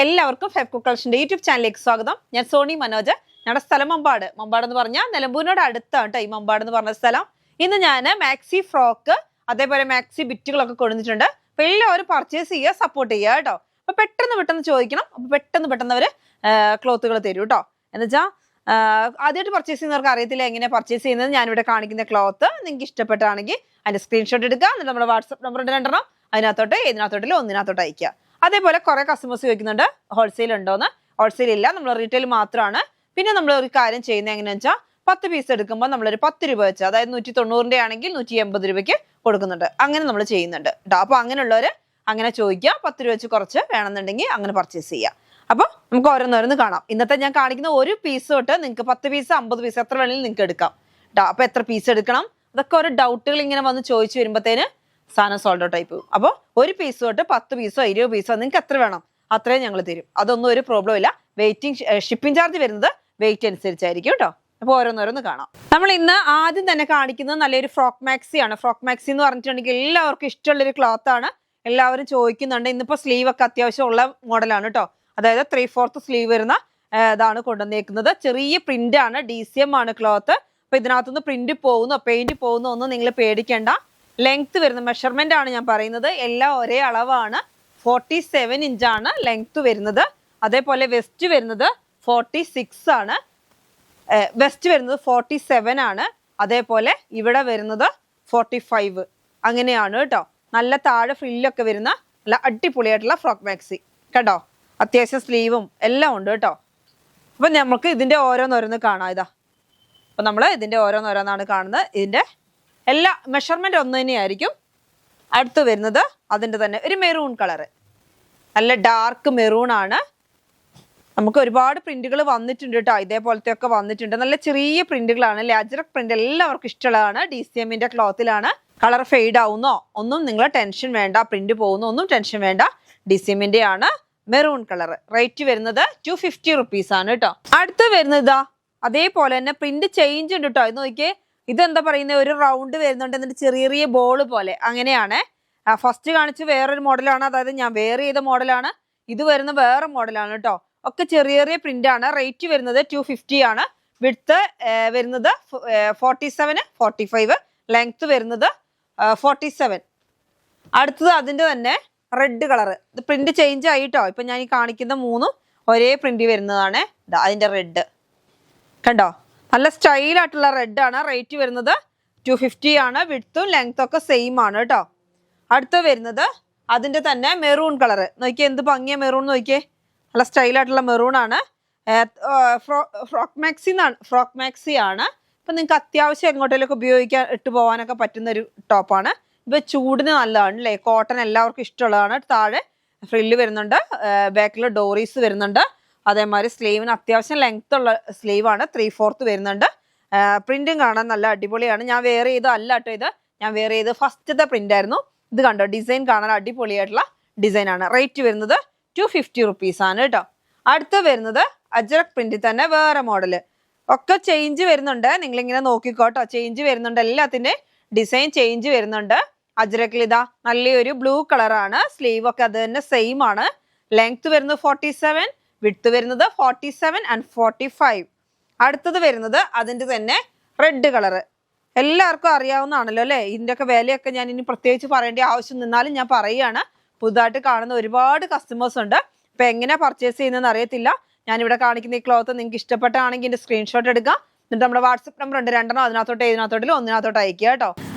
എല്ലാവർക്കും ഫെബ്കോ കളക്ഷന്റെ യൂട്യൂബ് ചാനലിലേക്ക് സ്വാഗതം. ഞാൻ സോണി മനോജ്. ഞങ്ങളുടെ സ്ഥലം മമ്പാട്. മമ്പാട് എന്ന് പറഞ്ഞാൽ നിലമ്പൂരിനോട് അടുത്താണ് കേട്ടോ ഈ മമ്പാട് എന്ന് പറഞ്ഞ സ്ഥലം. ഇന്ന് ഞാൻ മാക്സി ഫ്രോക്ക് അതേപോലെ മാക്സി ബിറ്റുകളൊക്കെ കൊടുത്തിട്ടുണ്ട്. അപ്പൊ എല്ലാവരും പർച്ചേസ് ചെയ്യുക, സപ്പോർട്ട് ചെയ്യുക കേട്ടോ. അപ്പൊ പെട്ടെന്ന് ചോദിക്കണം. അപ്പൊ പെട്ടെന്ന് അവര് ക്ലോത്തുകൾ തരും കേട്ടോ. എന്നുവെച്ചാൽ ആദ്യമായിട്ട് പർച്ചേസ് ചെയ്യുന്നവർക്ക് അറിയത്തില്ല എങ്ങനെ പർച്ചേസ് ചെയ്യുന്നത്. ഞാനിവിടെ കാണിക്കുന്ന ക്ലോത്ത് നിങ്ങൾക്ക് ഇഷ്ടപ്പെട്ടാണെങ്കിൽ അതിന്റെ സ്ക്രീൻഷോട്ട് എടുക്കുക. എന്നിട്ട് നമ്മുടെ വാട്സ്ആപ്പ് നമ്പർ രണ്ടെണ്ണം അതിനകത്തോട്ട് ഏതിനകത്തോട്ടില്ല ഒന്നിനകത്തോട്ട് അയക്കുക. അതേപോലെ കുറെ കസ്റ്റമേഴ്സ് ചോദിക്കുന്നുണ്ട് ഹോൾസെയിൽ ഉണ്ടോന്ന്. ഹോൾസെയിൽ ഇല്ല, നമ്മൾ റീറ്റെയിൽ മാത്രമാണ്. പിന്നെ നമ്മൾ ഒരു കാര്യം ചെയ്യുന്നത് എങ്ങനെയാണെന്ന് വെച്ചാൽ 10 പീസ് എടുക്കുമ്പോൾ നമ്മളൊരു 10 രൂപ വെച്ച്, അതായത് 190 ആണെങ്കിൽ 180 രൂപയ്ക്ക് കൊടുക്കുന്നുണ്ട്. അങ്ങനെ നമ്മൾ ചെയ്യുന്നുണ്ട് കേട്ടോ. അപ്പോൾ അങ്ങനെയുള്ളവർ അങ്ങനെ ചോദിക്കുക, 10 രൂപ വെച്ച് കുറച്ച് വേണമെന്നുണ്ടെങ്കിൽ അങ്ങനെ പർച്ചേസ് ചെയ്യുക. അപ്പോൾ നമുക്ക് ഓരോന്നോരോന്ന് കാണാം. ഇന്നത്തെ ഞാൻ കാണിക്കുന്ന ഒരു പീസ് തൊട്ട് നിങ്ങൾക്ക് 10 പീസ് 50 പീസ് എത്ര വേണമെങ്കിലും നിങ്ങൾക്ക് എടുക്കാം കേട്ടോ. അപ്പോൾ എത്ര പീസ് എടുക്കണം അതൊക്കെ ഓരോ ഡൗട്ടുകൾ ഇങ്ങനെ വന്ന് ചോദിച്ചു വരുമ്പോഴത്തേന് സാധനം സോൾഡ് ഔട്ട് ആയി പോകും. അപ്പോൾ ഒരു പീസ് തൊട്ട് 10 പീസോ 20 പീസോ നിങ്ങൾക്ക് എത്ര വേണം അത്രയും ഞങ്ങൾ തരും. അതൊന്നും ഒരു പ്രോബ്ലം ഇല്ല. ഷിപ്പിംഗ് ചാർജ് വരുന്നത് വെയിറ്റ് അനുസരിച്ചായിരിക്കും കേട്ടോ. അപ്പോൾ ഓരോന്നോരോന്ന് കാണാം. നമ്മൾ ഇന്ന് ആദ്യം തന്നെ കാണിക്കുന്നത് നല്ലൊരു ഫ്രോക്ക് മാക്സി ആണ്. ഫ്രോക്ക് മാക്സി എന്ന് പറഞ്ഞിട്ടുണ്ടെങ്കിൽ എല്ലാവർക്കും ഇഷ്ടമുള്ളൊരു ക്ലോത്ത് ആണ്. എല്ലാവരും ചോദിക്കുന്നുണ്ട്. ഇന്നിപ്പോൾ സ്ലീവ് ഒക്കെ അത്യാവശ്യം ഉള്ള മോഡലാണ് കേട്ടോ. അതായത് 3/4 സ്ലീവ് വരുന്ന ഇതാണ് കൊണ്ടുവന്നേക്കുന്നത്. ചെറിയ പ്രിന്റ് ആണ്, DCM ആണ് ക്ലോത്ത്. അപ്പൊ ഇതിനകത്തുനിന്ന് പ്രിന്റ് പോകുന്നോ പെയിന്റ് പോകുന്നോ ഒന്നും നിങ്ങൾ പേടിക്കേണ്ട. ലെങ്ത് വരുന്ന മെഷർമെന്റ് ആണ് ഞാൻ പറയുന്നത്. എല്ലാം ഒരേ അളവാണ്. 47 ഇഞ്ചാണ് ലെങ്ത് വരുന്നത്. അതേപോലെ വെസ്റ്റ് വരുന്നത് 46 ആണ്. വെസ്റ്റ് വരുന്നത് 47 ആണ്. അതേപോലെ ഇവിടെ വരുന്നത് 45 അങ്ങനെയാണ് കേട്ടോ. നല്ല താഴെ ഫ്രില്ലൊക്കെ വരുന്ന നല്ല അടിപൊളിയായിട്ടുള്ള ഫ്രോക്ക് മാക്സി കേട്ടോ. അത്യാവശ്യം സ്ലീവും എല്ലാം ഉണ്ട് കേട്ടോ. അപ്പൊ നമുക്ക് ഇതിന്റെ ഓരോന്നോരോന്ന് കാണാം. ഇതാ അപ്പൊ നമ്മൾ ഇതിന്റെ ഓരോന്നോരോന്നാണ് കാണുന്നത്. ഇതിന്റെ എല്ലാ മെഷർമെന്റ് ഒന്ന് തന്നെയായിരിക്കും. അടുത്ത് വരുന്നത് അതിന്റെ തന്നെ ഒരു മെറൂൺ കളറ്, നല്ല ഡാർക്ക് മെറൂൺ ആണ്. നമുക്ക് ഒരുപാട് പ്രിന്റുകൾ വന്നിട്ടുണ്ട് കേട്ടോ. ഇതേപോലത്തെ ഒക്കെ വന്നിട്ടുണ്ട്. നല്ല ചെറിയ പ്രിന്റുകളാണ്. ലാജറക് പ്രിന്റ് എല്ലാവർക്കും ഇഷ്ടമുള്ളതാണ്. DCMന്റെ ക്ലോത്തിലാണ്. കളർ ഫെയ്ഡ് ആവുന്നോ ഒന്നും നിങ്ങൾ ടെൻഷൻ വേണ്ട. പ്രിന്റ് പോകുന്നോ ഒന്നും ടെൻഷൻ വേണ്ട. DCMന്റെ ആണ്. Maroon colour. റേറ്റ് വരുന്നത് 250 റുപ്പീസ് ആണ് കേട്ടോ. അടുത്ത് വരുന്നത് ഇതാ അതേപോലെ തന്നെ പ്രിന്റ് ചേഞ്ച് ഉണ്ട് കേട്ടോ. ഇത് നോക്കിയേ, ഇതെന്താ പറയുന്നത്, ഒരു റൗണ്ട് വരുന്നുണ്ട് എന്നിട്ട് ചെറിയ ബോൾ പോലെ അങ്ങനെയാണ്. ഫസ്റ്റ് കാണിച്ച് വേറൊരു മോഡലാണ്, അതായത് ഞാൻ വേറെ ചെയ്ത മോഡലാണ്. ഇത് വരുന്ന വേറെ മോഡലാണ് കേട്ടോ. ഒക്കെ ചെറിയ പ്രിന്റ് ആണ്. റേറ്റ് വരുന്നത് 250 ആണ്. വിഡ്ത്ത് വരുന്നത് 47 45, ലെങ്ത് വരുന്നത് 47. അടുത്തത് അതിന്റെ തന്നെ റെഡ് കളർ. ഇത് പ്രിന്റ് ചേഞ്ച് ആയിട്ടോ. ഇപ്പൊ ഞാൻ ഈ കാണിക്കുന്ന മൂന്നും ഒരേ പ്രിന്റ് വരുന്നതാണ്. അതിന്റെ റെഡ് കണ്ടോ, നല്ല സ്റ്റൈലായിട്ടുള്ള റെഡ് ആണ്. റേറ്റ് വരുന്നത് 250 ആണ്. വിഡ്ത്തും ലെങ്ത്തും ഒക്കെ സെയിം ആണ് കേട്ടോ. അടുത്ത വരുന്നത് അതിന്റെ തന്നെ മെറൂൺ കളർ. നോക്കിയേ എന്ത് ഭംഗിയ മെറൂൺ നോക്കിയേ, നല്ല സ്റ്റൈലായിട്ടുള്ള മെറൂൺ ആണ്. ഫ്രോക്ക് മാക്സി ആണ്. ഇപ്പൊ നിങ്ങൾക്ക് അത്യാവശ്യം എങ്ങോട്ടേലൊക്കെ ഉപയോഗിക്കാൻ ഇട്ട് പോകാനൊക്കെ പറ്റുന്ന ഒരു ടോപ്പാണ്. ഇപ്പൊ ചൂടിന് നല്ലതാണ് അല്ലേ. കോട്ടൺ എല്ലാവർക്കും ഇഷ്ടമുള്ളതാണ്. താഴെ ഫ്രില്ല് വരുന്നുണ്ട്, ബാക്കിൽ ഡോറീസ് വരുന്നുണ്ട്. അതേമാതിരി സ്ലീവിന് അത്യാവശ്യം ലെങ്ത് ഉള്ള സ്ലീവാണ്. 3/4 വരുന്നുണ്ട്. പ്രിന്റും കാണാൻ നല്ല അടിപൊളിയാണ്. ഞാൻ വേറെ ചെയ്ത് അല്ല കേട്ടോ. ഇത് ഞാൻ വേറെ ചെയ്ത് ഫസ്റ്റത്തെ പ്രിന്റ് ആയിരുന്നു. ഇത് കണ്ടോ, ഡിസൈൻ കാണാൻ അടിപൊളിയായിട്ടുള്ള ഡിസൈൻ ആണ്. റേറ്റ് വരുന്നത് 250 റുപ്പീസ് ആണ് കേട്ടോ. അടുത്ത് വരുന്നത് അജ്രക് പ്രിന്റിൽ തന്നെ വേറെ മോഡല്. ഒക്കെ ചേഞ്ച് വരുന്നുണ്ട്. നിങ്ങളിങ്ങനെ നോക്കിക്കോട്ടോ, ചേഞ്ച് വരുന്നുണ്ട്. എല്ലാത്തിന്റെ ഡിസൈൻ ചേഞ്ച് വരുന്നുണ്ട്. അജ്രക്കിൽ ഇതാ നല്ലൊരു ബ്ലൂ കളറാണ്. സ്ലീവ് ഒക്കെ അത് തന്നെ സെയിം ആണ്. ലെങ്ത് വരുന്നത് 47, വിഡ്ത്ത് വരുന്നത് 47 and 45. അടുത്തത് വരുന്നത് അതിന്റെ തന്നെ റെഡ് കളറ്. എല്ലാവർക്കും അറിയാവുന്നതാണല്ലോ അല്ലേ. ഇതിന്റെ ഒക്കെ വിലയൊക്കെ ഞാൻ ഇനി പ്രത്യേകിച്ച് പറയേണ്ട ആവശ്യം നിന്നാലും ഞാൻ പറയുകയാണ്. പുതുതായിട്ട് കാണുന്ന ഒരുപാട് കസ്റ്റമേഴ്സ് ഉണ്ട്. അപ്പൊ എങ്ങനെ പർച്ചേസ് ചെയ്യുന്നതെന്ന് അറിയത്തില്ല. ഞാനിവിടെ കാണിക്കുന്ന ഈ ക്ലോത്ത് നിങ്ങൾക്ക് ഇഷ്ടപ്പെട്ടാണെങ്കിൽ ഇതിന്റെ സ്ക്രീൻഷോട്ട് എടുക്കുക. എന്നിട്ട് നമ്മുടെ വാട്സ്ആപ്പ് നമ്പർ ഉണ്ട്, രണ്ടെണ്ണം. അതിനകത്തോട്ട് ഏതിനകത്തോട്ടില്ല ഒന്നിനകത്തോട്ട് അയക്കുക കേട്ടോ.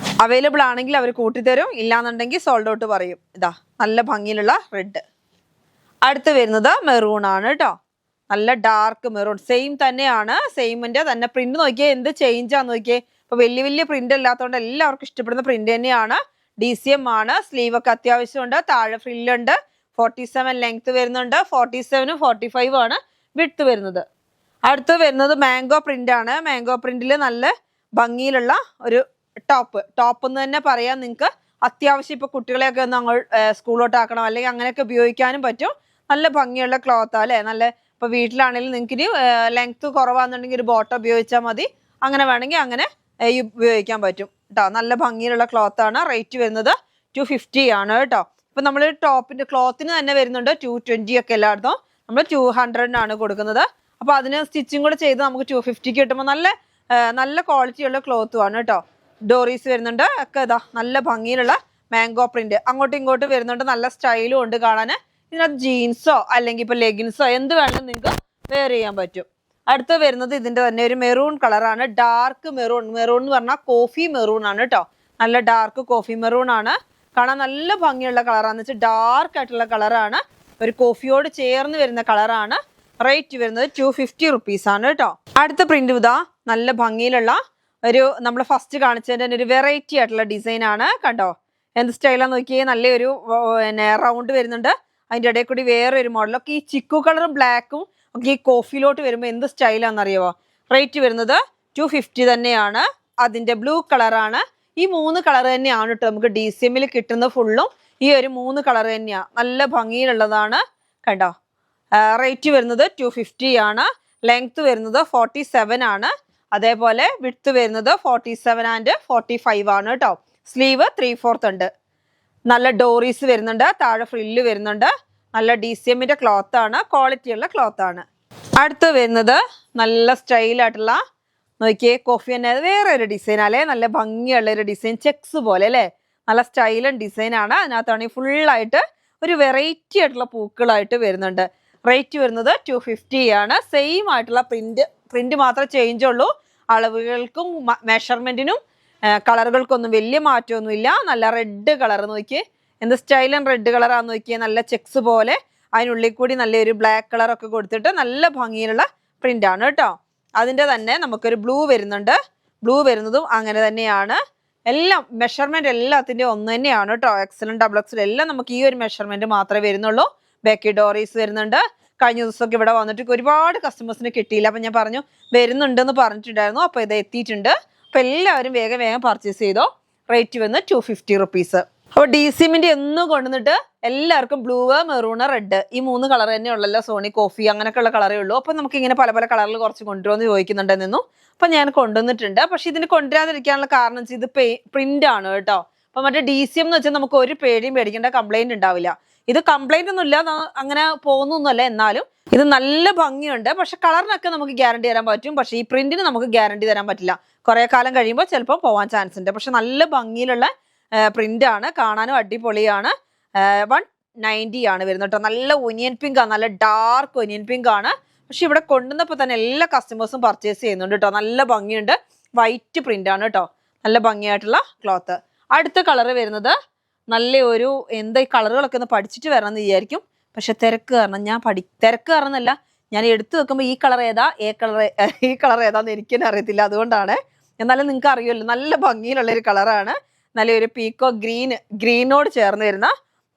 അവൈലബിൾ ആണെങ്കിൽ അവർ കൂട്ടിത്തരും, ഇല്ലാന്നുണ്ടെങ്കിൽ സോൾഡ് ഔട്ട് പറയും. ഇതാ നല്ല ഭംഗിയിലുള്ള റെഡ്. അടുത്ത് വരുന്നത് മെറൂൺ ആണ് കേട്ടോ. നല്ല ഡാർക്ക് മെറൂൺ സെയിം തന്നെയാണ്. സെയിമിന്റെ തന്നെ പ്രിന്റ് നോക്കിയേ എന്ത് ചേഞ്ചാന്ന് നോക്കിയേ. ഇപ്പൊ വലിയ പ്രിന്റ് അല്ലാത്തതുകൊണ്ട് എല്ലാവർക്കും ഇഷ്ടപ്പെടുന്ന പ്രിന്റ് തന്നെയാണ്. DCM ആണ്. സ്ലീവ് ഒക്കെ അത്യാവശ്യമുണ്ട്. താഴെ ഫ്രില്ലുണ്ട്. 47 ലെങ്ത് വരുന്നുണ്ട്. 47 45 ആണ് വിഡ്ത്ത് വരുന്നത്. അടുത്ത് വരുന്നത് മാംഗോ പ്രിന്റ് ആണ്. മാംഗോ പ്രിന്റിൽ നല്ല ഭംഗിയിലുള്ള ഒരു ടോപ്പ് എന്ന് തന്നെ പറയാം. നിങ്ങൾക്ക് അത്യാവശ്യം ഇപ്പൊ കുട്ടികളെയൊക്കെ നമ്മൾ സ്കൂളിലോട്ട് ആക്കണം അല്ലെങ്കിൽ അങ്ങനെയൊക്കെ ഉപയോഗിക്കാനും പറ്റും. നല്ല ഭംഗിയുള്ള ക്ലോത്ത് അല്ലെ. നല്ല ഇപ്പൊ വീട്ടിലാണെങ്കിലും നിങ്ങൾക്ക് ഇനി ലെങ്ത് കുറവാണെന്നുണ്ടെങ്കിൽ ഒരു ബോട്ടം ഉപയോഗിച്ചാൽ മതി. അങ്ങനെ വേണമെങ്കിൽ അങ്ങനെ ഉപയോഗിക്കാൻ പറ്റും കേട്ടോ. നല്ല ഭംഗിയിലുള്ള ക്ലോത്ത് ആണ്. റേറ്റ് വരുന്നത് 250 ആണ് കേട്ടോ. ഇപ്പൊ നമ്മൾ ടോപ്പിന്റെ ക്ലോത്തിന് തന്നെ വരുന്നുണ്ട് 220 ഒക്കെ എല്ലായിടത്തും നമ്മൾ 200-നാണ് കൊടുക്കുന്നത്. അപ്പൊ അതിന് സ്റ്റിച്ചിങ് കൂടെ ചെയ്ത് നമുക്ക് 250 കിട്ടുമ്പോൾ നല്ല ക്വാളിറ്റി ഉള്ള ക്ലോത്തും ആണ് കേട്ടോ. ഡോറീസ് വരുന്നുണ്ട് ഒക്കെ ഇതാ നല്ല ഭംഗിയിലുള്ള മാംഗോ പ്രിന്റ് അങ്ങോട്ടും ഇങ്ങോട്ടും വരുന്നുണ്ട്. നല്ല സ്റ്റൈലും ഉണ്ട് കാണാൻ. ഇതിനകത്ത് ജീൻസോ അല്ലെങ്കിൽ ഇപ്പൊ ലെഗിൻസോ എന്ത് വേണമെങ്കിലും നിങ്ങൾക്ക് വെയർ ചെയ്യാൻ പറ്റും. അടുത്ത് വരുന്നത് ഇതിന്റെ തന്നെ ഒരു മെറൂൺ കളറാണ്. ഡാർക്ക് മെറൂൺ എന്ന് പറഞ്ഞാൽ കോഫി മെറൂൺ ആണ് കേട്ടോ. നല്ല ഡാർക്ക് കോഫി മെറൂൺ ആണ്. കാണാൻ നല്ല ഭംഗിയുള്ള കളറാന്ന് വെച്ചാൽ ഡാർക്ക് ആയിട്ടുള്ള കളറാണ്. ഒരു കോഫിയോട് ചേർന്ന് വരുന്ന കളറാണ്. റേറ്റ് വരുന്നത് 250 റുപ്പീസ് ആണ് കേട്ടോ. അടുത്ത പ്രിന്റ് ഇതാ നല്ല ഭംഗിയിലുള്ള ഒരു നമ്മൾ ഫസ്റ്റ് കാണിച്ചതിന്റെ ഒരു വെറൈറ്റി ആയിട്ടുള്ള ഡിസൈൻ ആണ്. കണ്ടോ എന്ത് സ്റ്റൈലാന്ന് നോക്കിയേ. നല്ലൊരു റൗണ്ട് വരുന്നുണ്ട്. അതിന്റെ ഇടയിൽ കൂടി വേറെ ഒരു മോഡലൊക്കെ ഈ ചിക്കു കളറും ബ്ലാക്കും ഒക്കെ ഈ കോഫിയിലോട്ട് വരുമ്പോൾ എന്ത് സ്റ്റൈലാണെന്നറിയാവോ. റേറ്റ് വരുന്നത് 250 തന്നെയാണ്. അതിന്റെ ബ്ലൂ കളറാണ്. ഈ 3 കളർ തന്നെയാണ് കേട്ടോ നമുക്ക് DCMൽ കിട്ടുന്ന ഫുള്ളും. ഈ ഒരു 3 കളർ തന്നെയാണ്. നല്ല ഭംഗിയിലുള്ളതാണ് കണ്ടോ. റേറ്റ് വരുന്നത് 250 ആണ്. ലെങ്ത് വരുന്നത് 47 ആണ്. അതേപോലെ വിഡ്ത്ത് വരുന്നത് 47 ആൻഡ് 45 ആണ് കേട്ടോ. സ്ലീവ് 3/4 ഉണ്ട്. നല്ല ഡോറീസ് വരുന്നുണ്ട്. താഴെ ഫ്രില്ല് വരുന്നുണ്ട്. നല്ല DCMന്റെ ക്ലോത്ത് ആണ്. ക്വാളിറ്റി ഉള്ള ക്ലോത്ത് ആണ്. അടുത്ത് വരുന്നത് നല്ല സ്റ്റൈലായിട്ടുള്ള നോക്കിയേ കോഫി തന്നെ വേറെ ഒരു ഡിസൈൻ അല്ലേ. നല്ല ഭംഗിയുള്ള ഒരു ഡിസൈൻ ചെക്സ് പോലെ അല്ലേ. നല്ല സ്റ്റൈലൻ ഡിസൈൻ ആണ്. അതിനകത്താണെങ്കിൽ ഫുള്ളായിട്ട് ഒരു വെറൈറ്റി ആയിട്ടുള്ള പൂക്കളായിട്ട് വരുന്നുണ്ട്. റേറ്റ് വരുന്നത് 250 ആണ്. സെയിം ആയിട്ടുള്ള പ്രിന്റ് മാത്രമേ ചേഞ്ച് ഉള്ളൂ. അളവുകൾക്കും മെഷർമെന്റിനും കളറുകൾക്കൊന്നും വലിയ മാറ്റമൊന്നുമില്ല. നല്ല റെഡ് കളർ നോക്കിയേ എന്ത് സ്റ്റൈലൻ റെഡ് കളറാന്ന് നോക്കിയേ. നല്ല ചെക്സ് പോലെ അതിനുള്ളിൽ കൂടി നല്ലൊരു ബ്ലാക്ക് കളറൊക്കെ കൊടുത്തിട്ട് നല്ല ഭംഗിയിലുള്ള പ്രിന്റ് ആണ് കേട്ടോ. അതിന്റെ തന്നെ നമുക്കൊരു ബ്ലൂ വരുന്നുണ്ട്. ബ്ലൂ വരുന്നതും അങ്ങനെ തന്നെയാണ്. എല്ലാം മെഷർമെന്റ് എല്ലാത്തിന്റെ ഒന്ന് തന്നെയാണ് കേട്ടോ. XL ഡബിൾ XL എല്ലാം നമുക്ക് ഈ ഒരു മെഷർമെന്റ് മാത്രമേ വരുന്നുള്ളൂ. ബേക്കി ഡോറീസ് വരുന്നുണ്ട്. കഴിഞ്ഞ ദിവസമൊക്കെ ഇവിടെ വന്നിട്ട് ഒരുപാട് കസ്റ്റമേഴ്സിന് കിട്ടിയില്ല. അപ്പൊ ഞാൻ പറഞ്ഞു വരുന്നുണ്ടെന്ന് പറഞ്ഞിട്ടുണ്ടായിരുന്നു. അപ്പൊ ഇത് എത്തിയിട്ടുണ്ട്. അപ്പൊ എല്ലാവരും വേഗം പർച്ചേസ് ചെയ്തോ. റേറ്റ് വന്ന് 250 റുപ്പീസ്. അപ്പോൾ DCMന്റെ ഒന്നും കൊണ്ടുവന്നിട്ട് എല്ലാവർക്കും ബ്ലൂ മെറൂൺ റെഡ് ഈ 3 കളർ തന്നെ ഉള്ളല്ലോ. സോണി കോഫി അങ്ങനെയൊക്കെയുള്ള കളറേ ഉള്ളൂ. അപ്പൊ നമുക്ക് ഇങ്ങനെ പല കളറിൽ കുറച്ച് കൊണ്ടുവന്ന് ചോദിക്കുന്നുണ്ടെന്നു. അപ്പൊ ഞാൻ കൊണ്ടുവന്നിട്ടുണ്ട്. പക്ഷെ ഇതിന് കൊണ്ടുവരാതിരിക്കാനുള്ള കാരണം വെച്ചാൽ ഇത് പ്രിന്റ് ആണ് കേട്ടോ. അപ്പൊ മറ്റേ DCM എന്ന് വെച്ചാൽ നമുക്ക് ഒരു പേടിക്കേണ്ട കംപ്ലൈന്റ് ഉണ്ടാവില്ല. ഇത് കംപ്ലൈന്റ് ഒന്നും ഇല്ല അങ്ങനെ പോകുന്നൊന്നുമല്ല. എന്നാലും ഇത് നല്ല ഭംഗിയുണ്ട്. പക്ഷെ കളറിനൊക്കെ നമുക്ക് ഗ്യാരണ്ടി തരാൻ പറ്റും. പക്ഷെ ഈ പ്രിന്റിന് നമുക്ക് ഗ്യാരണ്ടി തരാൻ പറ്റില്ല. കുറെ കാലം കഴിയുമ്പോൾ ചിലപ്പോൾ പോവാൻ ചാൻസ് ഉണ്ട്. പക്ഷെ നല്ല ഭംഗിയിലുള്ള പ്രിന്റ് ആണ്. കാണാനും അടിപൊളിയാണ്. 190 ആണ് വരുന്നത് കേട്ടോ. നല്ല ഒനിയൻ പിങ്ക് ആണ്. നല്ല ഡാർക്ക് ഒനിയൻ പിങ്ക് ആണ്. പക്ഷെ ഇവിടെ കൊണ്ടുവന്നപ്പോൾ തന്നെ എല്ലാ കസ്റ്റമേഴ്സും പർച്ചേസ് ചെയ്യുന്നുണ്ട് കേട്ടോ. നല്ല ഭംഗിയുണ്ട്. വൈറ്റ് പ്രിന്റ് ആണ് കേട്ടോ. നല്ല ഭംഗിയായിട്ടുള്ള ക്ലോത്ത്. അടുത്ത കളർ വരുന്നത് നല്ല ഒരു എന്താ ഈ കളറുകളൊക്കെ ഒന്ന് പഠിച്ചിട്ട് വരണമെന്ന് വിചാരിക്കും. പക്ഷെ തിരക്ക് കാരണം തിരക്ക് കാരണമല്ല, ഞാൻ എടുത്തു വെക്കുമ്പോൾ ഈ കളർ ഏതാന്ന് എനിക്ക് തന്നെ അറിയത്തില്ല. അതുകൊണ്ടാണ്. എന്നാലും നിങ്ങൾക്ക് അറിയുമല്ലോ നല്ല ഭംഗിയിലുള്ള ഒരു കളറാണ്. നല്ലൊരു പീക്കോ ഗ്രീനോട് ചേർന്ന് വരുന്ന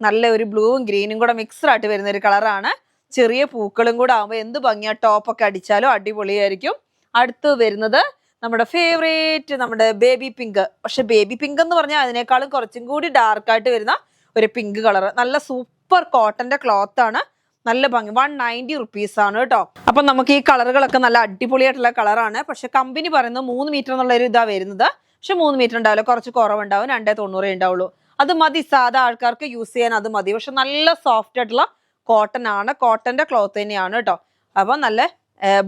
നല്ല ഒരു ബ്ലൂവും ഗ്രീനും കൂടെ മിക്സ്ഡ് ആയിട്ട് വരുന്ന ഒരു കളറാണ്. ചെറിയ പൂക്കളും കൂടെ ആകുമ്പോൾ എന്ത് ഭംഗിയാ. ടോപ്പൊക്കെ അടിച്ചാലും അടിപൊളിയായിരിക്കും. അടുത്ത് വരുന്നത് നമ്മുടെ ഫേവറേറ്റ് നമ്മുടെ ബേബി പിങ്ക്. പക്ഷെ ബേബി പിങ്ക് എന്ന് പറഞ്ഞാൽ അതിനേക്കാളും കുറച്ചും കൂടി ഡാർക്കായിട്ട് വരുന്ന ഒരു പിങ്ക് കളർ. നല്ല സൂപ്പർ കോട്ടന്റെ ക്ലോത്ത് ആണ്. നല്ല ഭംഗി. 190 റുപ്പീസ് ആണ് കേട്ടോ. അപ്പൊ നമുക്ക് ഈ കളറുകളൊക്കെ നല്ല അടിപൊളിയായിട്ടുള്ള കളറാണ്. പക്ഷെ കമ്പനി പറയുന്നത് 3 മീറ്റർ എന്നുള്ള ഒരു ഇതാ വരുന്നത്. പക്ഷെ 3 മീറ്റർ ഉണ്ടാവില്ല, കുറച്ച് കുറവുണ്ടാവും. 290 ഉണ്ടാവുള്ളൂ. അത് മതി, സാധാ ആൾക്കാർക്ക് യൂസ് ചെയ്യാൻ അത് മതി. പക്ഷെ നല്ല സോഫ്റ്റ് ആയിട്ടുള്ള കോട്ടൺ ആണ്. കോട്ടന്റെ ക്ലോത്ത് തന്നെയാണ് കേട്ടോ. അപ്പൊ നല്ല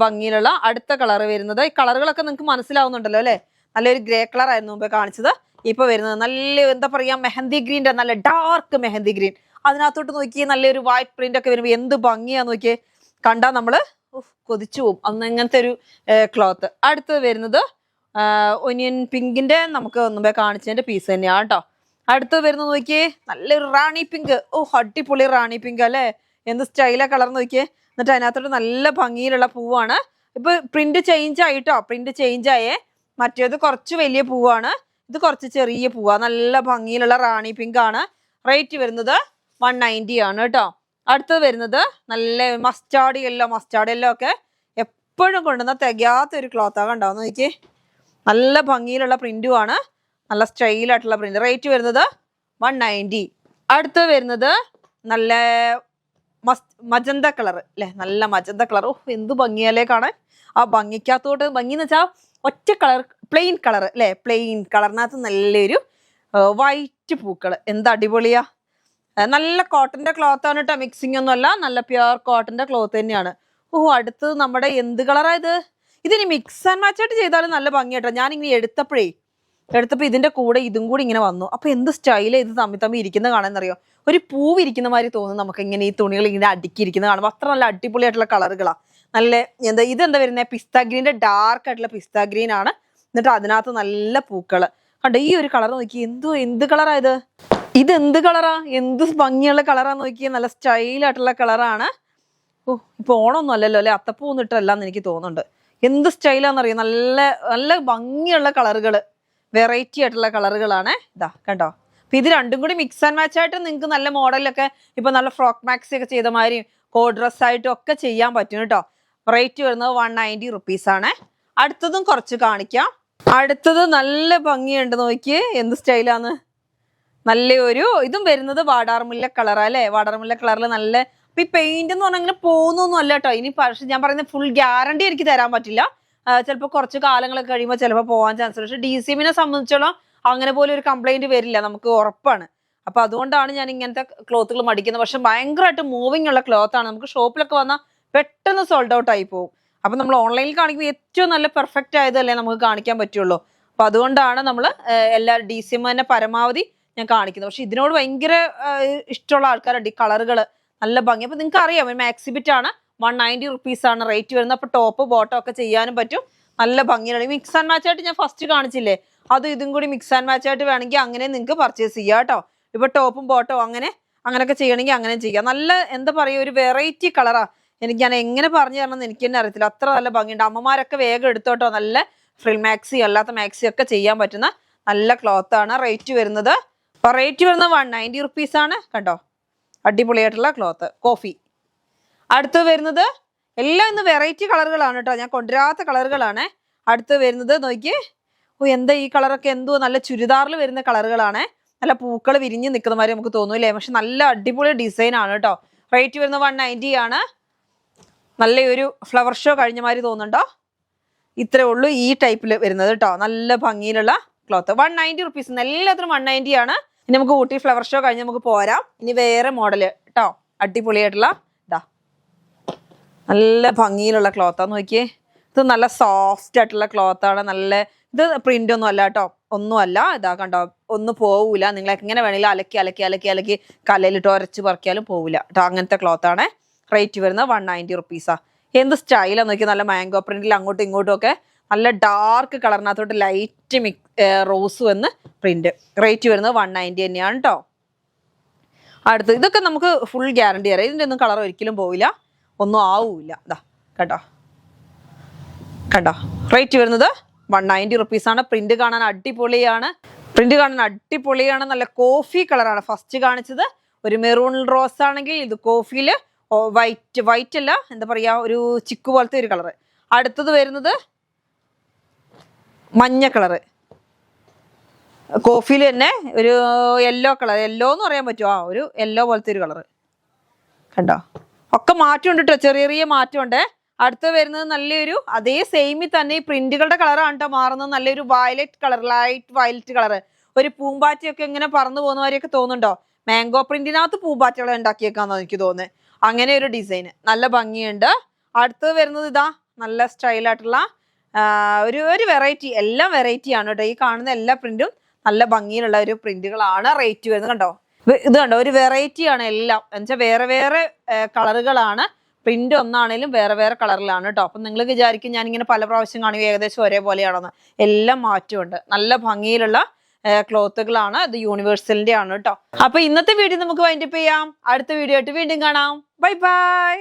ഭംഗിയിലുള്ള അടുത്ത കളർ വരുന്നത്. ഈ കളറുകളൊക്കെ നിങ്ങൾക്ക് മനസ്സിലാവുന്നുണ്ടല്ലോ അല്ലെ. നല്ലൊരു ഗ്രേ കളർ ആയിരുന്നു മുമ്പേ കാണിച്ചത്. ഇപ്പൊ വരുന്നത് നല്ല എന്താ പറയാ മെഹന്തി ഗ്രീൻ്റെ നല്ല ഡാർക്ക് മെഹന്തി ഗ്രീൻ. അതിനകത്തോട്ട് നോക്കിയേ നല്ലൊരു വൈറ്റ് പ്രിന്റ് ഒക്കെ വരുമ്പോൾ എന്ത് ഭംഗിയാ നോക്കിയേ. കണ്ടാ നമ്മള് കൊതിച്ചു പോകും. അന്ന് ഇങ്ങനത്തെ ഒരു ക്ലോത്ത്. അടുത്തത് വരുന്നത് ഒനിയൻ പിങ്കിന്റെ നമുക്ക് മുമ്പേ കാണിച്ചതിന്റെ പീസ് തന്നെയാണ് കേട്ടോ. അടുത്തത് വരുന്നത് നോക്കിയേ നല്ലൊരു റാണി പിങ്ക്. അടിപൊളി റാണി പിങ്ക് അല്ലേ. എന്ത് സ്റ്റൈലാ കളർ നോക്കിയേ. എന്നിട്ട് അതിനകത്തോട്ട് നല്ല ഭംഗിയിലുള്ള പൂവാണ്. ഇപ്പൊ പ്രിന്റ് ചേഞ്ച് ആയിട്ടോ. പ്രിന്റ് ചേഞ്ച് ആയേ. മറ്റേത് കുറച്ച് വലിയ പൂവാണ്, ഇത് കുറച്ച് ചെറിയ പൂവാ. നല്ല ഭംഗിയിലുള്ള റാണി പിങ്ക് ആണ്. റേറ്റ് വരുന്നത് 190 ആണ് കേട്ടോ. അടുത്തത് വരുന്നത് നല്ല മസ്റ്റാർഡ് യെല്ലോ ഒക്കെ എപ്പോഴും കൊണ്ടുവന്ന തികയാത്തൊരു ക്ലോത്താണ്. കണ്ടോ നോക്കിയേ. നല്ല ഭംഗിയിലുള്ള പ്രിന്റും ആണ്. നല്ല സ്റ്റൈലായിട്ടുള്ള പ്രിന്റ്. റേറ്റ് വരുന്നത് 190. അടുത്തത് വരുന്നത് നല്ല മജന്ത കളർ അല്ലെ. നല്ല മജന്ത കളർ. എന്ത് ഭംഗിയല്ലേ കാണാൻ. ആ ഭംഗിക്കകത്തോട്ട് ഭംഗി എന്ന് വെച്ചാൽ ഒറ്റ കളർ പ്ലെയിൻ കളർ അല്ലെ. പ്ലെയിൻ കളറിനകത്ത് നല്ലൊരു വൈറ്റ് പൂക്കൾ. എന്ത് അടിപൊളിയാ. നല്ല കോട്ടന്റെ ക്ലോത്ത് ആണ് കേട്ടോ, മിക്സിംഗ് ഒന്നും അല്ല, നല്ല പ്യുവർ കോട്ടന്റെ ക്ലോത്ത് തന്നെയാണ്. അടുത്തത് നമ്മുടെ എന്ത് കളറാ ഇത്? ഇതിനി മിക്സ് ആൻഡ് മാച്ച് ആയിട്ട് ചെയ്താലും നല്ല ഭംഗിയാട്ടോ. ഞാനിങ്ങനെ എടുത്തപ്പോ ഇതിന്റെ കൂടെ ഇതും കൂടി ഇങ്ങനെ വന്നു. അപ്പൊ എന്ത് സ്റ്റൈല് ഇത് തമ്മി ഇരിക്കുന്ന കാണാന്നറിയോ? ഒരു പൂവ് ഇരിക്കുന്ന മാതിരി തോന്നും നമുക്ക് ഇങ്ങനെ ഈ തുണികൾ ഇങ്ങനെ അടുക്കിയിരിക്കുന്ന കാണുമ്പോൾ. അത്ര നല്ല അടിപൊളിയായിട്ടുള്ള കളറുകളാ. നല്ല ഇതെന്താ വരുന്നത്? പിസ്ത ഗ്രീന്റെ ഡാർക്ക് ആയിട്ടുള്ള പിസ്ത ഗ്രീൻ ആണ്. എന്നിട്ട് അതിനകത്ത് നല്ല പൂക്കള് കണ്ടോ. ഈ ഒരു കളർ നോക്കി, എന്ത് കളറാ ഇത്? എന്ത് കളറാ? എന്ത് ഭംഗിയുള്ള കളറാന്ന് നോക്കിയേ. നല്ല സ്റ്റൈലായിട്ടുള്ള കളറാണ്. ഇപ്പൊ ഓണമൊന്നും അല്ലല്ലോ അല്ലെ? അത്തപ്പൂ ഒന്നും ഇട്ടല്ലാന്ന് എനിക്ക് തോന്നുന്നുണ്ട്. എന്ത് സ്റ്റൈലാന്നറിയോ? നല്ല നല്ല ഭംഗിയുള്ള കളറുകള്, വെറൈറ്റി ആയിട്ടുള്ള കളറുകളാണ്. ഇതാ കണ്ടോ. അപ്പൊ ഇത് രണ്ടും കൂടി മിക്സ് ആൻഡ് മാച്ച് ആയിട്ട് നിങ്ങൾക്ക് നല്ല മോഡലൊക്കെ ഇപ്പൊ നല്ല ഫ്രോക്ക് മാക്സി ഒക്കെ ചെയ്ത മാതിരി കോഡ് ഡ്രസ് ആയിട്ടും ഒക്കെ ചെയ്യാൻ പറ്റും കേട്ടോ. റേറ്റ് വരുന്നത് 190 റുപ്പീസ് ആണ്. അടുത്തതും കുറച്ച് കാണിക്കാം. അടുത്തത് നല്ല ഭംഗിയുണ്ട് നോക്കിയേ. എന്ത് സ്റ്റൈലാന്ന്. ഇതും വരുന്നത് വാടാർമുല്ല കളറാ അല്ലെ? വാടാർമുല്ല കളറിൽ നല്ല. അപ്പൊ ഈ പെയിന്റ് എന്ന് പറഞ്ഞാൽ ഇങ്ങനെ പോകുന്നൊന്നും അല്ല കേട്ടോ. ഇനി പക്ഷെ ഞാൻ പറയുന്നത് ഫുൾ ഗ്യാരണ്ടി എനിക്ക് തരാൻ പറ്റില്ല. ചിലപ്പോൾ കുറച്ച് കാലങ്ങളൊക്കെ കഴിയുമ്പോൾ ചിലപ്പോൾ പോകാൻ ചാൻസ് ഉണ്ട്. പക്ഷെ DCMനെ സംബന്ധിച്ചോളം അങ്ങനെ പോലെ ഒരു കംപ്ലൈന്റ് വരില്ല, നമുക്ക് ഉറപ്പാണ്. അപ്പൊ അതുകൊണ്ടാണ് ഞാൻ ഇങ്ങനത്തെ ക്ലോത്തുകൾ മടിക്കുന്നത്. പക്ഷെ ഭയങ്കരമായിട്ട് മൂവിങ് ഉള്ള ക്ലോത്ത് ആണ്. നമുക്ക് ഷോപ്പിലൊക്കെ വന്നാൽ പെട്ടെന്ന് സോൾഡ് ഔട്ട് ആയി പോകും. അപ്പൊ നമ്മൾ ഓൺലൈനിൽ കാണിക്കുമ്പോൾ ഏറ്റവും നല്ല പെർഫെക്റ്റ് ആയതല്ലേ നമുക്ക് കാണിക്കാൻ പറ്റുള്ളൂ. അപ്പൊ അതുകൊണ്ടാണ് നമ്മൾ എല്ലാ DCM തന്നെ പരമാവധി ഞാൻ കാണിക്കുന്നത്. പക്ഷെ ഇതിനോട് ഭയങ്കര ഇഷ്ടമുള്ള ആൾക്കാരുണ്ട്. ഈ കളറുകൾ നല്ല ഭംഗി. അപ്പൊ നിങ്ങൾക്ക് അറിയാം, മാക്സി ബിറ്റ് ആണ്. 190 റുപ്പീസ് ആണ് റേറ്റ് വരുന്നത്. അപ്പൊ ടോപ്പ് ബോട്ടം ഒക്കെ ചെയ്യാനും പറ്റും. നല്ല ഭംഗിയാണ്. മിക്സ് ആൻഡ് മാച്ച് ആയിട്ട് ഞാൻ ഫസ്റ്റ് കാണിച്ചില്ലേ, ഇതും കൂടി മിക്സ് ആൻഡ് മാച്ച് ആയിട്ട് വേണമെങ്കിൽ അങ്ങനെ നിങ്ങൾക്ക് പർച്ചേസ് ചെയ്യാം കേട്ടോ. ഇപ്പൊ ടോപ്പും ബോട്ടോ അങ്ങനെയൊക്കെ ചെയ്യണമെങ്കിൽ അങ്ങനെ ചെയ്യാം. നല്ല എന്താ പറയുക, ഒരു വെറൈറ്റി കളറാ. ഞാൻ എങ്ങനെ പറഞ്ഞു തരണമെന്ന് എനിക്ക് തന്നെ അറിയത്തില്ല. അത്ര നല്ല ഭംഗിയുണ്ട്. അമ്മമാരൊക്കെ വേഗം എടുത്തോട്ടോ. നല്ല ഫ്രിൽ മാക്സി അല്ലാത്ത മാക്സി ഒക്കെ ചെയ്യാൻ പറ്റുന്ന നല്ല ക്ലോത്ത് ആണ്. റേറ്റ് വരുന്നത് 190 റുപ്പീസ് ആണ് കേട്ടോ. അടിപൊളിയായിട്ടുള്ള ക്ലോത്ത് കോഫി. അടുത്ത് വരുന്നത് എല്ലാം ഇന്ന് വെറൈറ്റി കളറുകളാണ് കേട്ടോ. ഞാൻ കൊണ്ടുവരാത്ത കളറുകളാണ്. അടുത്ത് വരുന്നത് നോക്കിയേ. എന്താ ഈ കളറൊക്കെ? നല്ല ചുരിദാറിൽ വരുന്ന കളറുകളാണ്. നല്ല പൂക്കൾ വിരിഞ്ഞ് നിൽക്കുന്ന മാതിരി നമുക്ക് തോന്നൂല്ലേ? പക്ഷെ നല്ല അടിപൊളി ഡിസൈൻ ആണ് കേട്ടോ. റേറ്റ് വരുന്നത് 190 ആണ്. നല്ലൊരു ഫ്ലവർ ഷോ കഴിഞ്ഞ മാതിരി തോന്നുന്നുണ്ടോ? ഇത്രേ ഉള്ളൂ ഈ ടൈപ്പിൽ വരുന്നത് കേട്ടോ. നല്ല ഭംഗിയിലുള്ള ക്ലോത്ത്. 190 റുപ്പീസ്. എല്ലാത്തിനും 190 ആണ്. ഇനി നമുക്ക് ഊട്ടി ഫ്ലവർ ഷോ കഴിഞ്ഞ് നമുക്ക് പോരാം. ഇനി വേറെ മോഡല് കേട്ടോ. അടിപൊളിയായിട്ടുള്ള നല്ല ഭംഗിയിലുള്ള ക്ലോത്താന്ന് നോക്കിയേ. ഇത് നല്ല സോഫ്റ്റ് ആയിട്ടുള്ള ക്ലോത്താണ്. ഇത് പ്രിന്റ് ഒന്നും അല്ല കേട്ടോ, ഒന്നുമല്ല. ഇതാ കണ്ടോ, ഒന്നും പോവില്ല. നിങ്ങൾ എങ്ങനെ വേണമെങ്കിലും അലക്കി കല്ലയിലിട്ട് ഉരച്ച് പറിക്കാലും പോവില്ല കേട്ടോ. അങ്ങനത്തെ ക്ലോത്താണ്. റേറ്റ് വരുന്നത് 190 റുപ്പീസാ. എന്ത് സ്റ്റൈലാന്ന് നോക്കി. നല്ല മാംഗോ പ്രിന്റിൽ അങ്ങോട്ടും ഇങ്ങോട്ടും ഒക്കെ നല്ല ഡാർക്ക് കളറിനകത്തോട്ട് ലൈറ്റ് റോസ് വന്ന് പ്രിന്റ്. റേറ്റ് വരുന്നത് 190 തന്നെയാണ് കേട്ടോ. അടുത്ത് ഇതൊക്കെ നമുക്ക് ഫുൾ ഗ്യാരണ്ടി തരാം. ഇതിൻ്റെ ഒന്നും കളർ ഒരിക്കലും പോവില്ല, ഒന്നും ആവൂല. ഇതാ കണ്ടോ. റേറ്റ് വരുന്നത് 190 റുപ്പീസാണ്. പ്രിന്റ് കാണാൻ അടിപൊളിയാണ്. നല്ല കോഫി കളറാണ്. ഫസ്റ്റ് കാണിച്ചത് ഒരു മെറൂൺ റോസ് ആണെങ്കിൽ ഇത് കോഫിയിൽ വൈറ്റ് അല്ല, എന്താ പറയാ, ഒരു ചിക്കു പോലത്തെ ഒരു കളറ്. അടുത്തത് വരുന്നത് മഞ്ഞ കളറ്. കോഫിയിൽ തന്നെ ഒരു യെല്ലോ കളർ. യെല്ലോ എന്ന് പറയാൻ പറ്റുമോ? ഒരു യെല്ലോ പോലത്തെ ഒരു കളറ് കണ്ടോ. ഒക്കെ മാറ്റമുണ്ട് കേട്ടോ, ചെറിയ മാറ്റമുണ്ട്. അടുത്ത് വരുന്നത് നല്ലൊരു അതേ സെയിമിൽ തന്നെ ഈ പ്രിന്റുകളുടെ കളറാണ് കേട്ടോ മാറുന്നത്. നല്ലൊരു violet colour, light violet colour. ഒരു പൂമ്പാറ്റയൊക്കെ ഇങ്ങനെ പറന്നു പോകുന്ന മാതിരിയൊക്കെ തോന്നുന്നുണ്ടോ? മാംഗോ പ്രിന്റിനകത്ത് പൂമ്പാറ്റകളെ ഉണ്ടാക്കിയേക്കാന്നോ എനിക്ക് തോന്നുന്നത്. അങ്ങനെ ഒരു ഡിസൈൻ നല്ല ഭംഗിയുണ്ട്. അടുത്ത് വരുന്നത് ഇതാ നല്ല സ്റ്റൈലായിട്ടുള്ള ഒരു വെറൈറ്റി. എല്ലാം വെറൈറ്റി ആണ് കേട്ടോ. ഈ കാണുന്ന എല്ലാ പ്രിന്റും നല്ല ഭംഗിയിലുള്ള ഒരു പ്രിന്റുകളാണ്. റേറ്റ് വരുന്നത് കണ്ടോ. ഇത് കണ്ടോ, ഒരു വെറൈറ്റി ആണ് എല്ലാം. എന്നുവെച്ചാൽ വേറെ കളറുകളാണ്. പ്രിന്റ് ഒന്നാണേലും വേറെ കളറിലാണ് കേട്ടോ. അപ്പം നിങ്ങൾ വിചാരിക്കും ഞാനിങ്ങനെ പല പ്രാവശ്യം കാണുക ഏകദേശം ഒരേപോലെയാണെന്ന്. എല്ലാം മാറ്റമുണ്ട്. നല്ല ഭംഗിയിലുള്ള ക്ലോത്തുകളാണ്. ഇത് യൂണിവേഴ്സലിന്റെ ആണ് കേട്ടോ. അപ്പൊ ഇന്നത്തെ വീഡിയോ നമുക്ക് വൈൻഡപ്പ് ചെയ്യാം. അടുത്ത വീഡിയോ ആയിട്ട് വീണ്ടും കാണാം. Bye bye.